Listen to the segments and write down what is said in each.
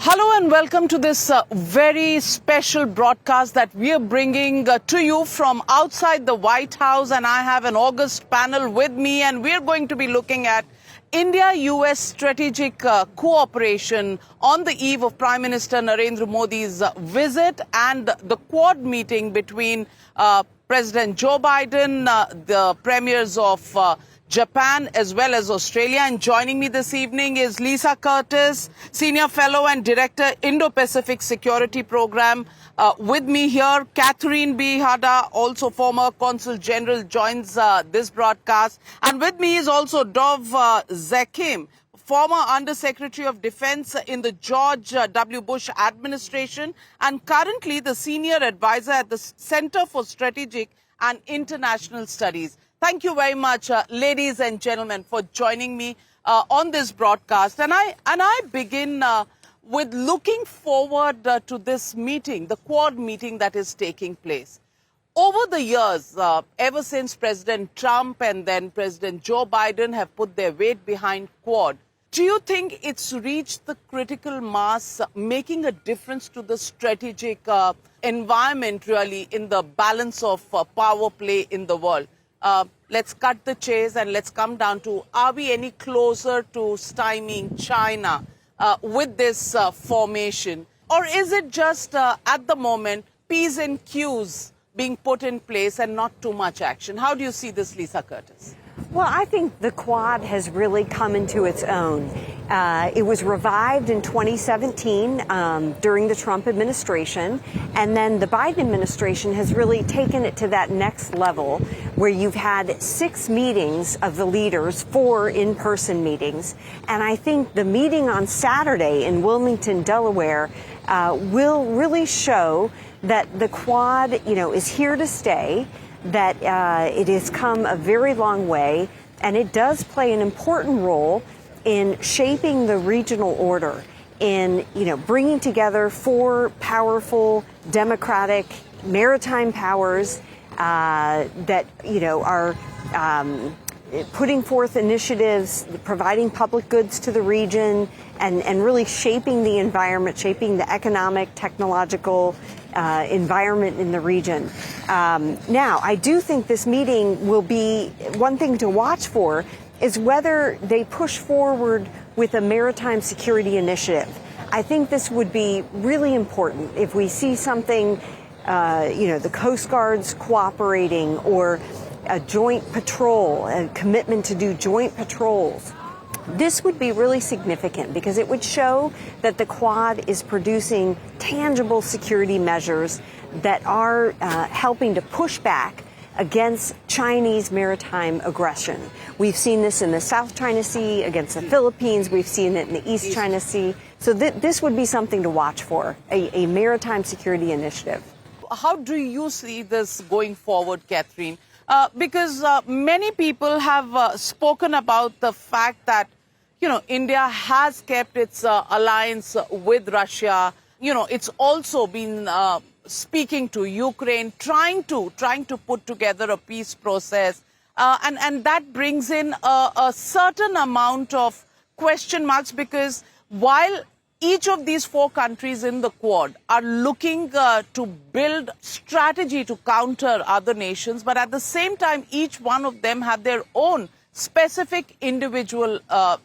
Hello and welcome to this very special broadcast that we are bringing to you from outside the White House, and I have an august panel with me, and we're going to be looking at India-US strategic cooperation on the eve of Prime Minister Narendra Modi's visit and the Quad meeting between President Joe Biden, the premiers of Japan as well as Australia. And joining me this evening is Lisa Curtis, Senior Fellow and Director, Indo-Pacific Security Program. With me here, Catherine B. Hada, also former Consul General, joins this broadcast. And with me is also Dov Zekim, former Undersecretary of Defense in the George W. Bush administration and currently the Senior Advisor at the Center for Strategic and International Studies. Thank you very much, ladies and gentlemen, for joining me on this broadcast. And I begin with looking forward to this meeting, the Quad meeting that is taking place. Over the years, ever since President Trump and then President Joe Biden have put their weight behind Quad, do you think it's reached the critical mass, making a difference to the strategic environment, really, in the balance of power play in the world? Let's cut the chase and let's come down to, are we any closer to stymieing China with this formation? Or is it just at the moment P's and Q's being put in place and not too much action? How do you see this, Lisa Curtis? Well, I think the Quad has really come into its own. It was revived in 2017 during the Trump administration, and then the Biden administration has really taken it to that next level where you've had 6 meetings of the leaders, 4 in-person meetings. And I think the meeting on Saturday in Wilmington, Delaware, will really show that the Quad, is here to stay, that it has come a very long way, and it does play an important role in shaping the regional order, in bringing together 4 powerful democratic maritime powers that are putting forth initiatives, providing public goods to the region, and really shaping the environment, shaping the economic, technological environment in the region. Now, I do think this meeting will be one thing to watch for is whether they push forward with a maritime security initiative. I think this would be really important if we see something, the Coast Guard's cooperating or a joint patrol, a commitment to do joint patrols. This would be really significant because it would show that the Quad is producing tangible security measures that are helping to push back against Chinese maritime aggression. We've seen this in the South China Sea against the Philippines. We've seen it in the East China Sea. So this would be something to watch for, a maritime security initiative. How do you see this going forward, Catherine? Because many people have spoken about the fact that, India has kept its alliance with Russia. It's also been speaking to Ukraine, trying to put together a peace process. And that brings in a certain amount of question marks because while each of these 4 countries in the Quad are looking to build strategy to counter other nations, but at the same time, each one of them have their own specific individual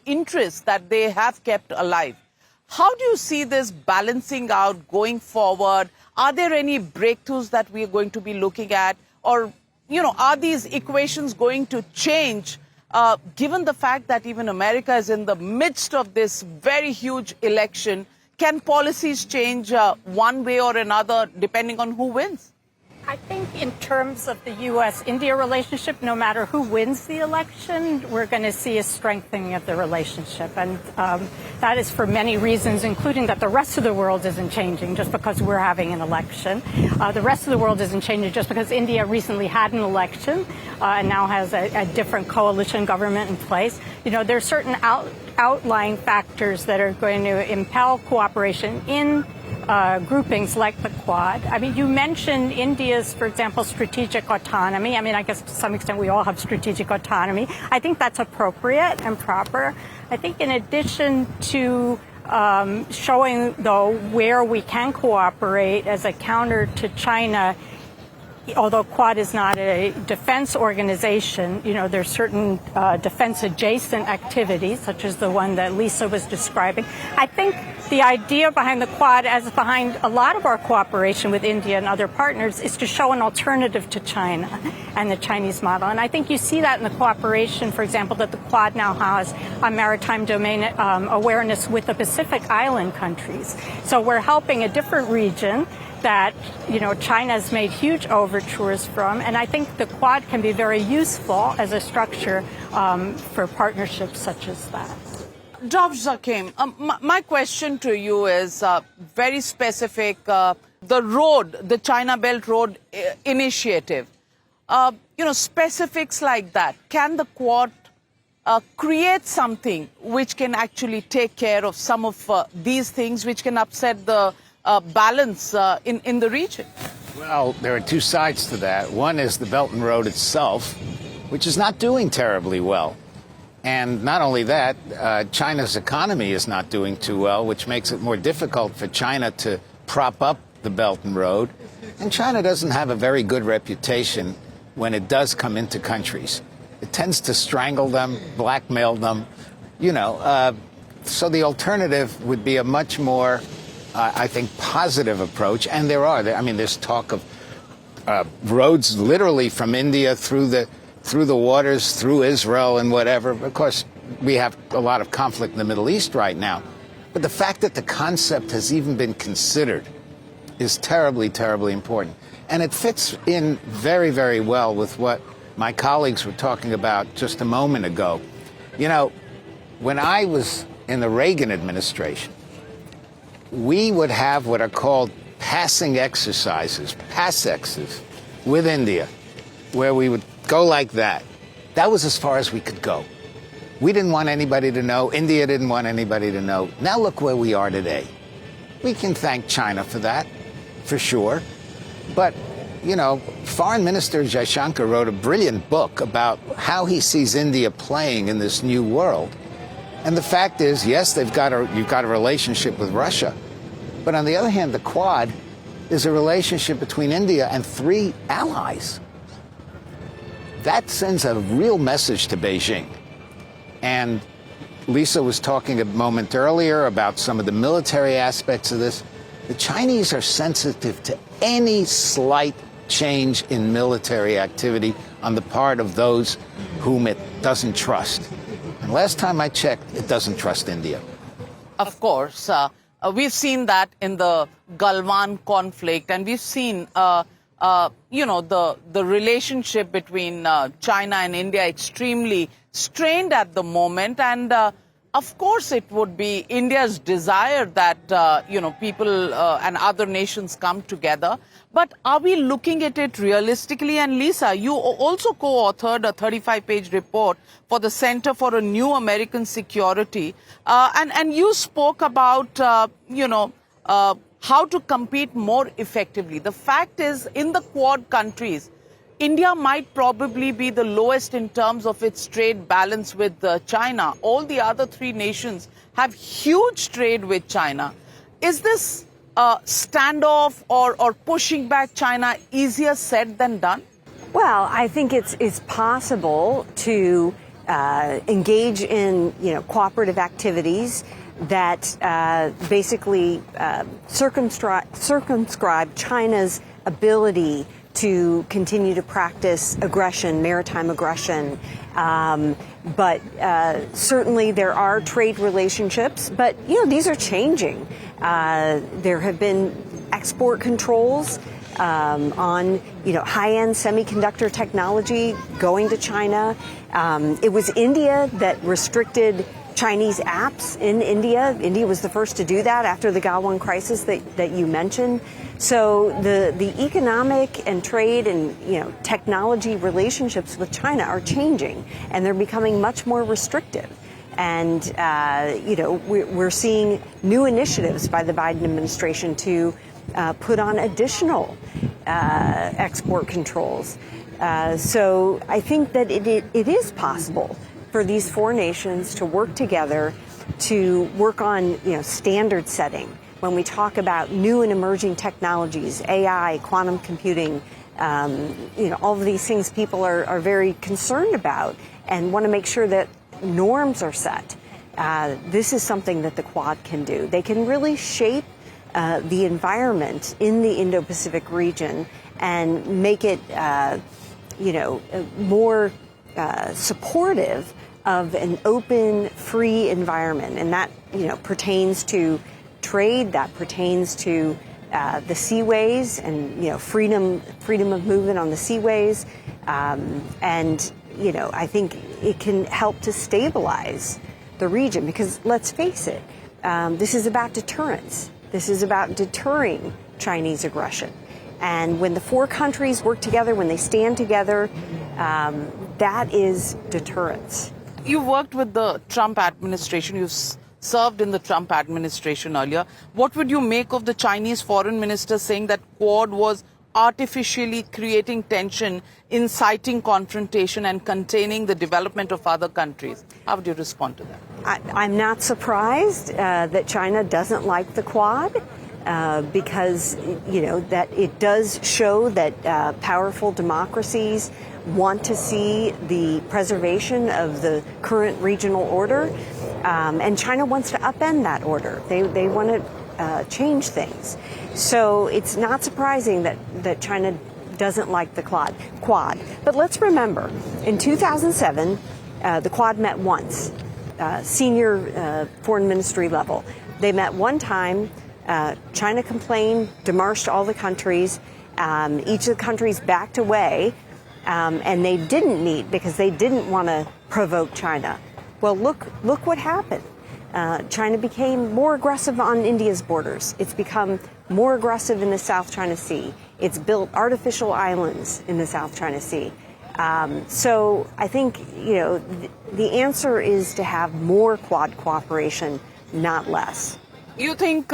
interests that they have kept alive. How do you see this balancing out going forward? Are there any breakthroughs that we are going to be looking at? Or, are these equations going to change given the fact that even America is in the midst of this very huge election? Can policies change one way or another depending on who wins? I think in terms of the U.S.-India relationship, no matter who wins the election, we're going to see a strengthening of the relationship. And that is for many reasons, including that the rest of the world isn't changing just because we're having an election. The rest of the world isn't changing just because India recently had an election and now has a different coalition government in place. There are certain outlying factors that are going to impel cooperation in groupings like the Quad. I mean, you mentioned India's, for example, strategic autonomy. I mean, I guess to some extent we all have strategic autonomy. I think that's appropriate and proper. I think in addition to showing, though, where we can cooperate as a counter to China. Although Quad is not a defense organization, there's certain defense-adjacent activities, such as the one that Lisa was describing. I think the idea behind the Quad, as behind a lot of our cooperation with India and other partners, is to show an alternative to China and the Chinese model. And I think you see that in the cooperation, for example, that the Quad now has on maritime domain awareness with the Pacific Island countries. So we're helping a different region that, China's made huge overtures from. And I think the Quad can be very useful as a structure for partnerships such as that. Dr. Zakim, my question to you is very specific. The China Belt Road initiative, specifics like that. Can the Quad create something which can actually take care of some of these things which can upset the balance in the region? Well, there are two sides to that. One is the Belt and Road itself, which is not doing terribly well. And not only that, China's economy is not doing too well, which makes it more difficult for China to prop up the Belt and Road. And China doesn't have a very good reputation when it does come into countries. It tends to strangle them, blackmail them, so the alternative would be a much more I think, positive approach. And there's talk of roads literally from India through the waters, through Israel and whatever. Of course, we have a lot of conflict in the Middle East right now. But the fact that the concept has even been considered is terribly, terribly important. And it fits in very, very well with what my colleagues were talking about just a moment ago. When I was in the Reagan administration, we would have what are called passing exercises, PASEXs, with India, where we would go like that. That was as far as we could go. We didn't want anybody to know. India didn't want anybody to know. Now look where we are today. We can thank China for that, for sure. But, Foreign Minister Jaishankar wrote a brilliant book about how he sees India playing in this new world. And the fact is, yes, you've got a relationship with Russia. But on the other hand, the Quad is a relationship between India and 3 allies. That sends a real message to Beijing. And Lisa was talking a moment earlier about some of the military aspects of this. The Chinese are sensitive to any slight change in military activity on the part of those whom it doesn't trust. And last time I checked, it doesn't trust India. Of course. We've seen that in the Galwan conflict, and we've seen, the relationship between China and India extremely strained at the moment. And of course, it would be India's desire that, people and other nations come together. But are we looking at it realistically? And Lisa, you also co-authored a 35-page report for the Center for a New American Security. And you spoke about, how to compete more effectively. The fact is, in the Quad countries, India might probably be the lowest in terms of its trade balance with China. All the other 3 nations have huge trade with China. Is this standoff or pushing back China easier said than done? Well, I think it's possible to engage in cooperative activities that basically circumscribe China's ability to continue to practice aggression, maritime aggression. But certainly there are trade relationships, but these are changing. There have been export controls on high-end semiconductor technology going to China. It was India that restricted Chinese apps in India. India was the first to do that after the Galwan crisis that you mentioned. So the economic and trade and technology relationships with China are changing, and they're becoming much more restrictive. And we're seeing new initiatives by the Biden administration to put on additional export controls. So I think that it is possible for these 4 nations to work together to work on, standard setting. When we talk about new and emerging technologies, AI, quantum computing, all of these things people are very concerned about and want to make sure that norms are set. This is something that the Quad can do. They can really shape the environment in the Indo-Pacific region and make it, more supportive of an open, free environment. And that, pertains to trade, that pertains to the seaways and, freedom of movement on the seaways. And, I think it can help to stabilize the region because, let's face it, this is about deterrence. This is about deterring Chinese aggression. And when the four countries work together, when they stand together, that is deterrence. You worked with the Trump administration. You've served in the Trump administration earlier. What would you make of the Chinese foreign minister saying that Quad was artificially creating tension, inciting confrontation and containing the development of other countries? How would you respond to that? I'm not surprised that China doesn't like the Quad because, that it does show that powerful democracies want to see the preservation of the current regional order. And China wants to upend that order. They want to change things. So it's not surprising that China doesn't like the Quad. But let's remember, in 2007, the Quad met once, senior foreign ministry level. They met one time. China complained, demarched all the countries. Each of the countries backed away, and they didn't meet because they didn't want to provoke China. Well, look what happened. China became more aggressive on India's borders. It's become more aggressive in the South China Sea. It's built artificial islands in the South China Sea. So I think, the answer is to have more Quad cooperation, not less. You think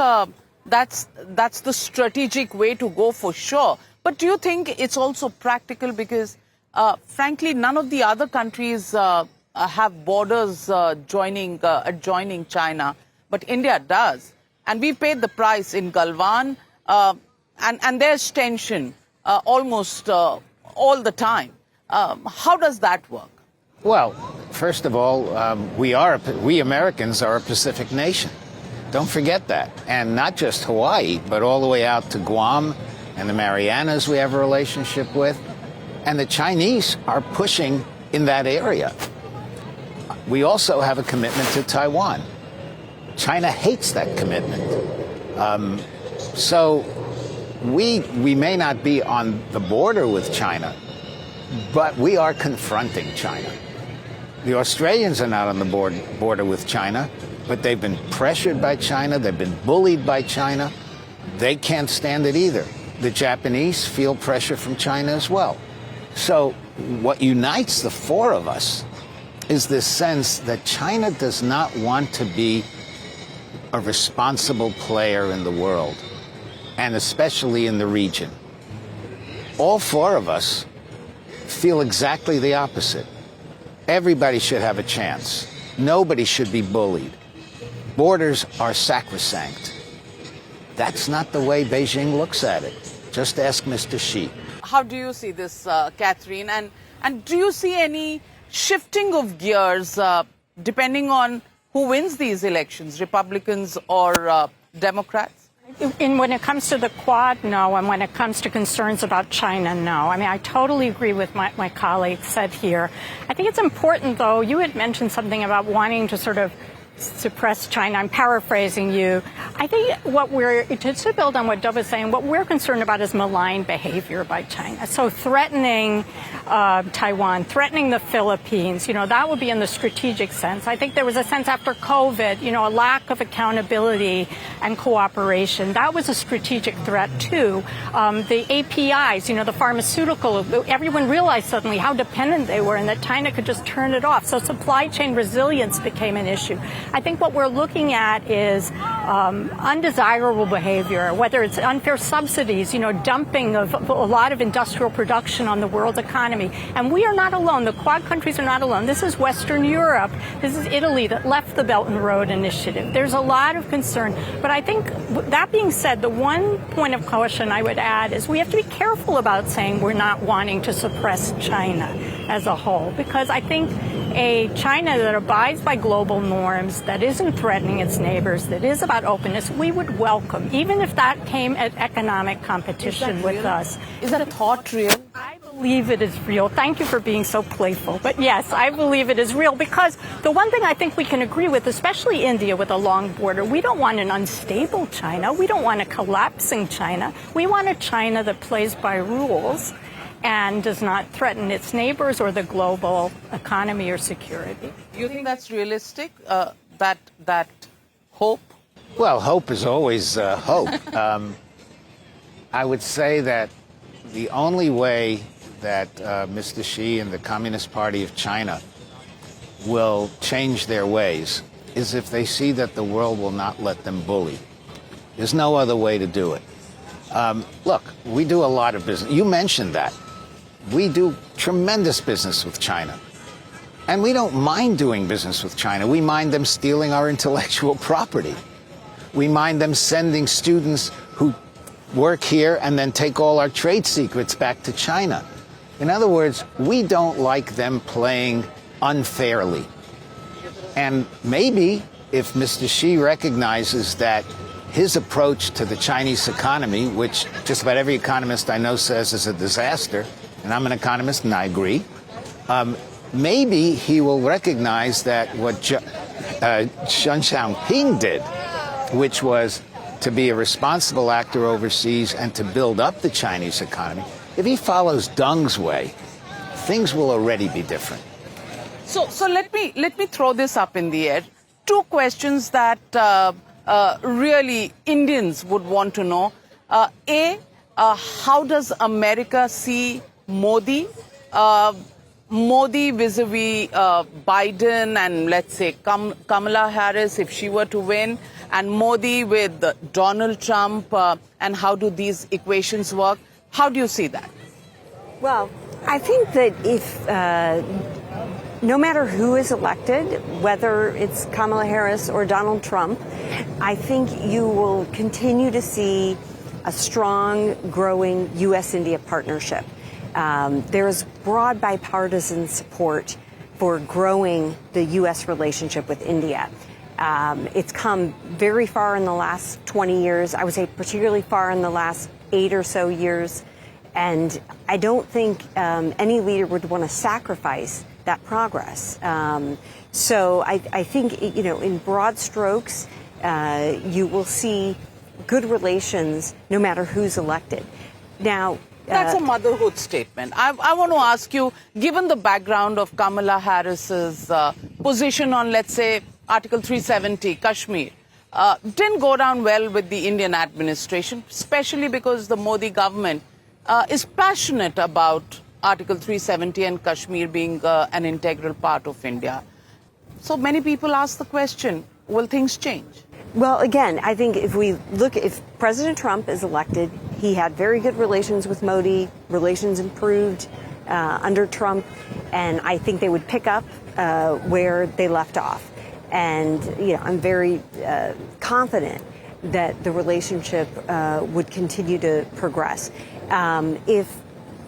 that's the strategic way to go for sure. But do you think it's also practical because, frankly, none of the other countries have borders adjoining China, but India does. And we paid the price in Galwan, and there's tension almost all the time. How does that work? Well, first of all, we Americans are a Pacific nation. Don't forget that. And not just Hawaii, but all the way out to Guam and the Marianas we have a relationship with. And the Chinese are pushing in that area. We also have a commitment to Taiwan. China hates that commitment. So we may not be on the border with China, but we are confronting China. The Australians are not on the border with China, but they've been pressured by China. They've been bullied by China. They can't stand it either. The Japanese feel pressure from China as well. So what unites the four of us is this sense that China does not want to be a responsible player in the world, and especially in the region. All four of us feel exactly the opposite. Everybody should have a chance. Nobody should be bullied. Borders are sacrosanct. That's not the way Beijing looks at it. Just ask Mr. Xi. How do you see this, Catherine? And do you see any shifting of gears depending on who wins these elections, Republicans or Democrats? When it comes to the Quad, no. And when it comes to concerns about China, no. I mean, I totally agree with my colleague said here. I think it's important, though, you had mentioned something about wanting to sort of suppress China. I'm paraphrasing you. I think to build on what Dov is saying, what we're concerned about is malign behavior by China. So threatening Taiwan, threatening the Philippines, that would be in the strategic sense. I think there was a sense after COVID, a lack of accountability and cooperation. That was a strategic threat, too. The APIs, the pharmaceutical, everyone realized suddenly how dependent they were and that China could just turn it off. So supply chain resilience became an issue. I think what we're looking at is undesirable behavior, whether it's unfair subsidies, dumping of a lot of industrial production on the world economy. economy. And we are not alone. The Quad countries are not alone. This is Western Europe. This is Italy that left the Belt and Road Initiative. There's a lot of concern. But I think that being said, the one point of caution I would add is we have to be careful about saying we're not wanting to suppress China as a whole, because I think a China that abides by global norms, that isn't threatening its neighbors, that is about openness, we would welcome, even if that came at economic competition with us. Is that a thought real? I believe it is real. Thank you for being so playful. But yes, I believe it is real, because the one thing I think we can agree with, especially India with a long border, we don't want an unstable China. We don't want a collapsing China. We want a China that plays by rules and does not threaten its neighbors or the global economy or security. You think that's realistic, that hope? Well, hope is always hope. I would say that the only way that Mr. Xi and the Communist Party of China will change their ways is if they see that the world will not let them bully. There's no other way to do it. Look, we do a lot of business. You mentioned that. We do tremendous business with China. And we don't mind doing business with China. We mind them stealing our intellectual property. We mind them sending students who work here and then take all our trade secrets back to China. In other words, we don't like them playing unfairly. And maybe if Mr. Xi recognizes that his approach to the Chinese economy, which just about every economist I know says is a disaster, and I'm an economist and I agree, maybe he will recognize that what Xi Jinping did, which was to be a responsible actor overseas and to build up the Chinese economy, if he follows Deng's way, things will already be different. So let me throw this up in the air. Two questions that really Indians would want to know. How does America see Modi? Modi vis-a-vis Biden and, let's say, Kamala Harris, if she were to win, and Modi with Donald Trump, and how do these equations work? How do you see that? Well, I think that if no matter who is elected, whether it's Kamala Harris or Donald Trump, I think you will continue to see a strong, growing U.S.-India partnership. There is broad bipartisan support for growing the U.S. relationship with India. It's come very far in the last 20 years. I would say particularly far in the last 8 or so years. And I don't think any leader would want to sacrifice that progress. So I think, in broad strokes, you will see good relations no matter who's elected. Now, that's a motherhood statement. I want to ask you, given the background of Kamala Harris's position on, let's say, Article 370, Kashmir, didn't go down well with the Indian administration, especially because the Modi government is passionate about Article 370 and Kashmir being an integral part of India. So many people ask the question, will things change? Well, again, I think if President Trump is elected, he had very good relations with Modi, relations improved under Trump, and I think they would pick up where they left off. And, I'm very confident that the relationship would continue to progress. If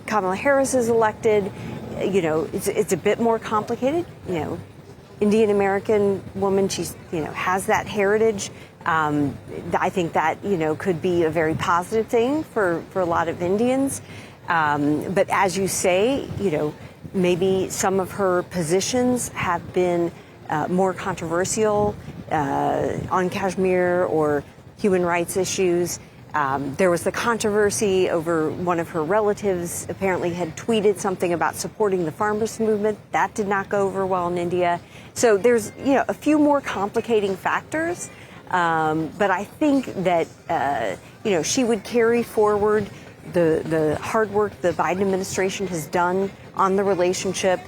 Kamala Harris is elected, it's a bit more complicated. Indian American woman, she's has that heritage. I think that could be a very positive thing for a lot of Indians. But as you say, maybe some of her positions have been more controversial on Kashmir or human rights issues. There was the controversy over one of her relatives apparently had tweeted something about supporting the farmers' movement. That did not go over well in India. So there's, a few more complicating factors. But I think that, she would carry forward the hard work the Biden administration has done on the relationship.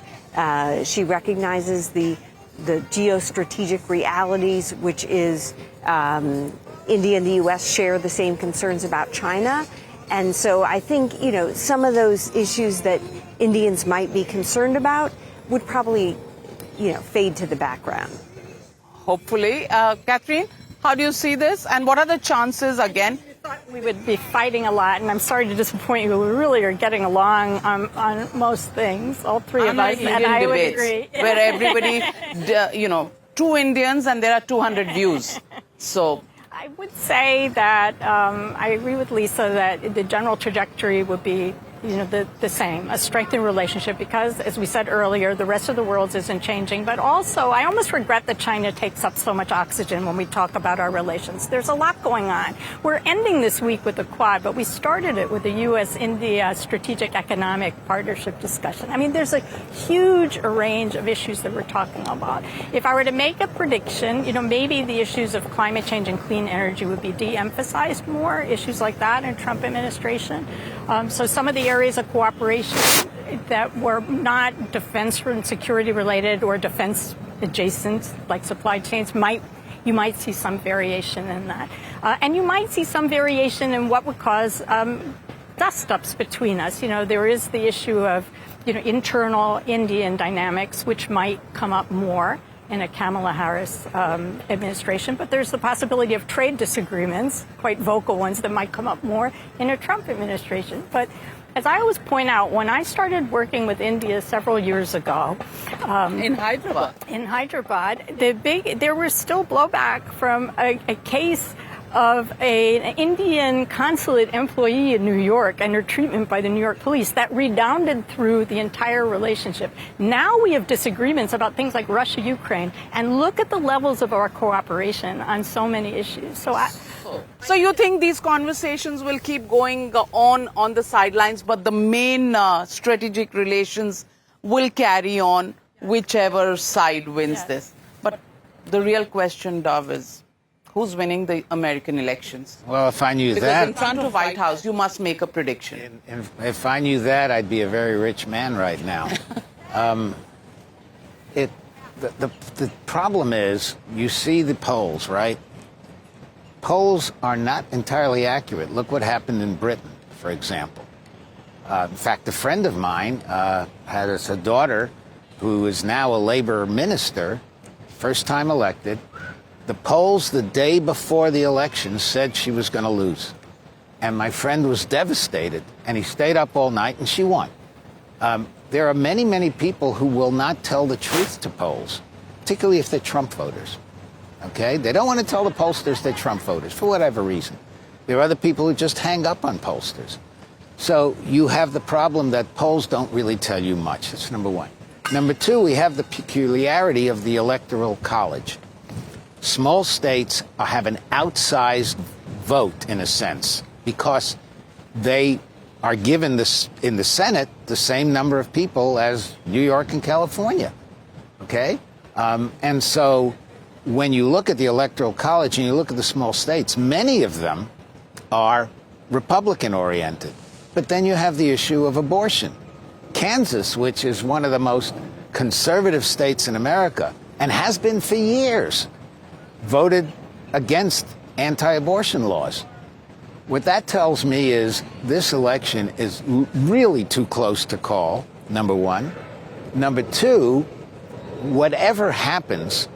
She recognizes the geostrategic realities, which is India and the U.S. share the same concerns about China, And so I think, some of those issues that Indians might be concerned about would probably, fade to the background. Hopefully. Catherine, how do you see this? And what are the chances again? We would be fighting a lot, and I'm sorry to disappoint you. We really are getting along on most things, all three of us, and I would agree. Where everybody, two Indians and there are 200 views. So I would say that I agree with Lisa that the general trajectory would be the same, a strengthened relationship, because, as we said earlier, the rest of the world isn't changing. But also, I almost regret that China takes up so much oxygen when we talk about our relations. There's a lot going on. We're ending this week with the Quad, but we started it with the U.S.-India Strategic Economic Partnership discussion. I mean, there's a huge range of issues that we're talking about. If I were to make a prediction, maybe the issues of climate change and clean energy would be de-emphasized more, issues like that in Trump administration. So some of the areas of cooperation that were not defense and security related or defense adjacent, like supply chains, you might see some variation in that. And you might see some variation in what would cause dust-ups between us. There is the issue of, internal Indian dynamics, which might come up more in a Kamala Harris administration, but there's the possibility of trade disagreements, quite vocal ones, that might come up more in a Trump administration. But as I always point out, when I started working with India several years ago, in Hyderabad, there was still blowback from a case of an Indian consulate employee in New York and her treatment by the New York police that redounded through the entire relationship. Now we have disagreements about things like Russia, Ukraine, and look at the levels of our cooperation on so many issues. So you think these conversations will keep going on the sidelines, but the main strategic relations will carry on whichever side wins this? But the real question, Dov, is who's winning the American elections? Well, if I knew because that... in front of White House, you must make a prediction. If I knew that, I'd be a very rich man right now. The problem is, you see the polls, right? Polls are not entirely accurate. Look what happened in Britain, for example. In fact, a friend of mine has a daughter who is now a Labor minister, first time elected. The polls the day before the election said she was going to lose. And my friend was devastated, and he stayed up all night, and she won. There are many, many people who will not tell the truth to polls, particularly if they're Trump voters. Okay? They don't want to tell the pollsters they're Trump voters, for whatever reason. There are other people who just hang up on pollsters. So you have the problem that polls don't really tell you much. That's number one. Number two, we have the peculiarity of the Electoral College. Small states have an outsized vote, in a sense, because they are given this, in the Senate, the same number of people as New York and California. Okay? And so when you look at the Electoral College and you look at the small states, many of them are Republican-oriented. But then you have the issue of abortion. Kansas, which is one of the most conservative states in America, and has been for years, voted against anti-abortion laws. What that tells me is this election is really too close to call, number one. Number two, whatever happens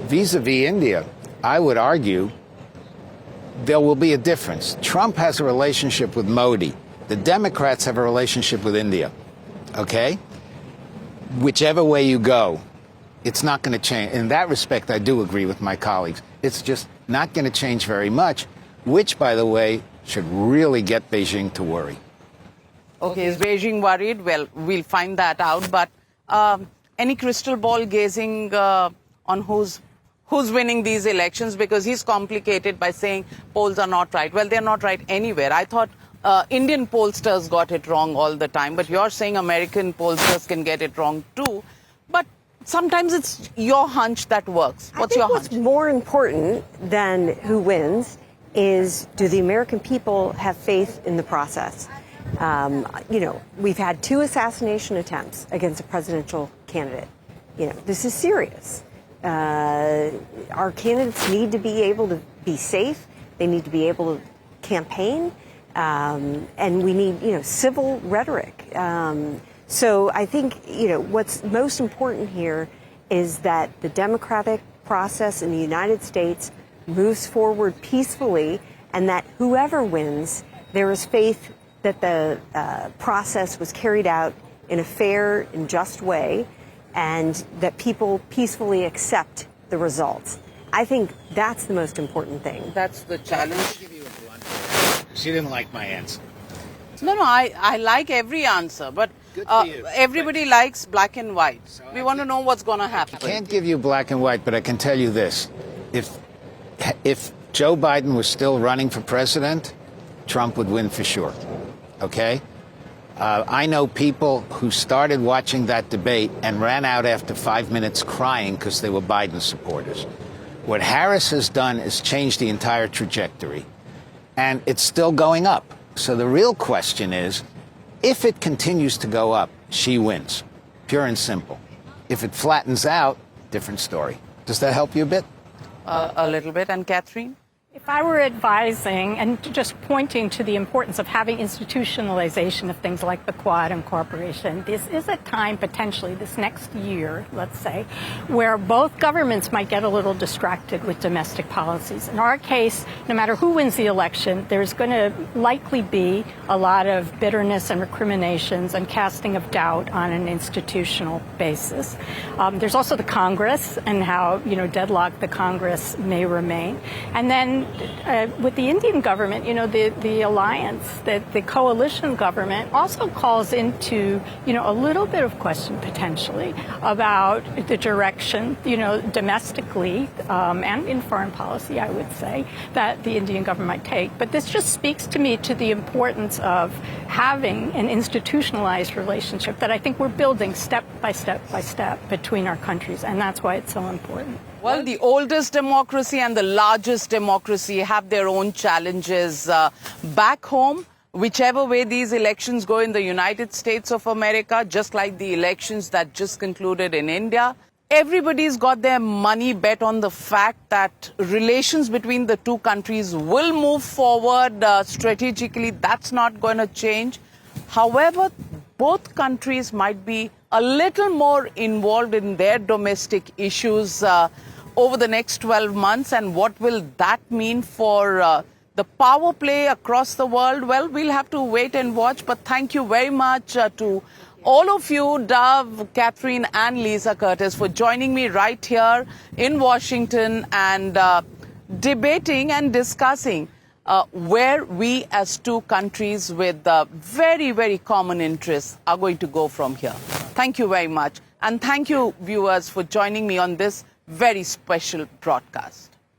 vis-a-vis India, I would argue there will be a difference. Trump has a relationship with Modi. The Democrats have a relationship with India. Okay? Whichever way you go, it's not going to change. In that respect, I do agree with my colleagues. It's just not going to change very much, which, by the way, should really get Beijing to worry. Okay, is Beijing worried? Well, we'll find that out. But any crystal ball gazing on who's winning these elections? Because he's complicated by saying polls are not right. Well, they're not right anywhere. I thought Indian pollsters got it wrong all the time. But you're saying American pollsters can get it wrong too. But sometimes it's your hunch that works. What's your hunch? What's more important than who wins is, do the American people have faith in the process? We've had 2 assassination attempts against a presidential candidate. This is serious. Our candidates need to be able to be safe. They need to be able to campaign. and we need, civil rhetoric. So I think, what's most important here is that the democratic process in the United States moves forward peacefully, and that whoever wins, there is faith that the process was carried out in a fair and just way, and that people peacefully accept the results. I think that's the most important thing. That's the challenge. She didn't like my answer. No, I like every answer, but Good for you. everybody likes black and white. So We I want to think- know what's going to happen. I can't give you black and white, but I can tell you this. If Joe Biden was still running for president, Trump would win for sure. Okay? I know people who started watching that debate and ran out after 5 minutes crying because they were Biden supporters. What Harris has done is change the entire trajectory, and it's still going up. So the real question is, if it continues to go up, she wins. Pure and simple. If it flattens out, different story. Does that help you a bit? A little bit. And Catherine? If I were advising and just pointing to the importance of having institutionalization of things like the Quad incorporation, this is a time potentially this next year, let's say, where both governments might get a little distracted with domestic policies. In our case, no matter who wins the election, there's going to likely be a lot of bitterness and recriminations and casting of doubt on an institutional basis. There's also the Congress and how, deadlocked the Congress may remain. And then with the Indian government, the alliance, the coalition government also calls into, a little bit of question potentially about the direction, domestically and in foreign policy, I would say, that the Indian government might take. But this just speaks to me to the importance of having an institutionalized relationship that I think we're building step by step by step between our countries. And that's why it's so important. Well, the oldest democracy and the largest democracy have their own challenges. Back home, whichever way these elections go in the United States of America, just like the elections that just concluded in India, everybody's got their money bet on the fact that relations between the two countries will move forward strategically. That's not going to change. However, both countries might be a little more involved in their domestic issues over the next 12 months. And what will that mean for the power play across the world? Well, we'll have to wait and watch. But thank you very much to all of you, Dove, Catherine and Lisa Curtis, for joining me right here in Washington and debating and discussing where we as two countries with very, very common interests are going to go from here. Thank you very much. And thank you, viewers, for joining me on this very special broadcast.